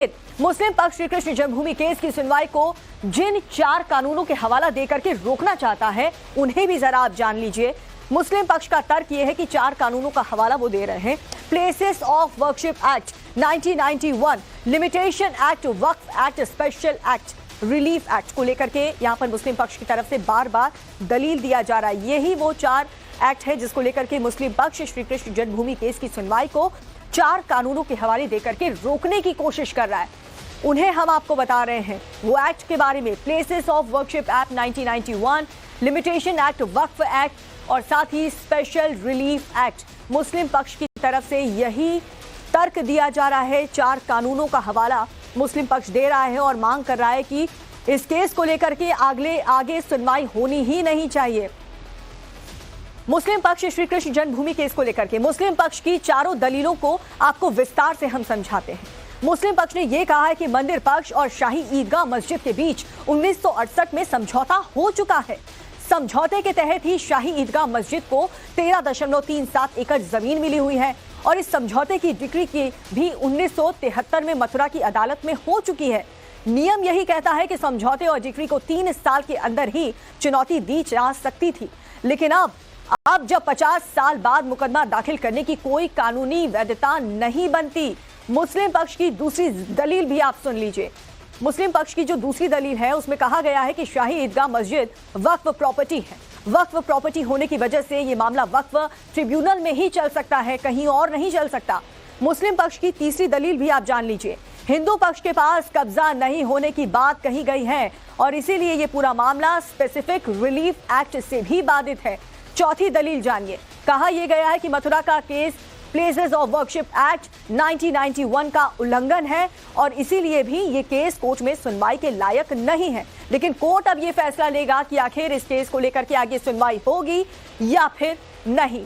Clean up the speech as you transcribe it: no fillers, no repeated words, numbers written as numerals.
मुस्लिम पक्ष श्री कृष्ण जन्मभूमि केस की सुनवाई को जिन 4 कानूनों के हवाला देकर के रोकना चाहता है उन्हें भी जरा आप जान लीजिए। मुस्लिम पक्ष का तर्क यह है कि 4 कानूनों का हवाला वो दे रहे हैं। Places of worship act 1991, limitation act, Waqf act, special act, relief act को लेकर के यहाँ पर मुस्लिम पक्ष की तरफ से बार बार दलील दिया जा रहा है। यही वो 4 एक्ट है जिसको लेकर के मुस्लिम पक्ष श्री कृष्ण जन्मभूमि केस की सुनवाई को 4 कानूनों के हवाले देकर के रोकने की कोशिश कर रहा है। उन्हें हम आपको बता रहे हैं वो एक्ट के बारे में। Places of worship act 1991, limitation act, Waqf act और साथ ही स्पेशल रिलीफ एक्ट। मुस्लिम पक्ष की तरफ से यही तर्क दिया जा रहा है। 4 कानूनों का हवाला मुस्लिम पक्ष दे रहा है और मांग कर रहा है कि इस केस को लेकर के आगे सुनवाई होनी ही नहीं चाहिए। मुस्लिम पक्ष श्री कृष्ण जन्मभूमि केस को लेकर के मुस्लिम पक्ष की 4 दलीलों को आपको विस्तार से हम समझाते हैं। मुस्लिम पक्ष ने यह कहा है कि मंदिर पक्ष और शाही ईदगाह मस्जिद के बीच 1968 में समझौता हो चुका है। समझौते के तहत ही शाही ईदगाह मस्जिद को 13.37 एकड़ जमीन मिली हुई है और इस समझौते की डिक्री की भी 1973 में मथुरा की अदालत में हो चुकी है। नियम यही कहता है कि समझौते और डिक्री को 3 साल के अंदर ही चुनौती दी जा सकती थी, लेकिन अब जब 50 साल बाद मुकदमा दाखिल करने की कोई कानूनी वैधता नहीं बनती। मुस्लिम पक्ष की दूसरी दलील भी आप सुन लीजिए। मुस्लिम पक्ष की जो दूसरी दलील है उसमें कहा गया है कि शाही ईदगाह मस्जिद वक्फ प्रॉपर्टी है। वक्फ प्रॉपर्टी होने की वजह से ये मामला वक्फ ट्रिब्यूनल में ही चल सकता है, कहीं और नहीं चल सकता। मुस्लिम पक्ष की तीसरी दलील भी आप जान लीजिए। हिंदू पक्ष के पास कब्जा नहीं होने की बात कही गई है और इसीलिए ये पूरा मामला स्पेसिफिक रिलीफ एक्ट से भी बाधित है। चौथी दलील जानिए। कहा यह गया है कि मथुरा का case places of worship act 1991 का उल्लंघन है और इसीलिए भी ये केस कोर्ट में सुनवाई के लायक नहीं है। लेकिन कोर्ट अब ये फैसला लेगा कि आखिर इस केस को लेकर के आगे सुनवाई होगी या फिर नहीं।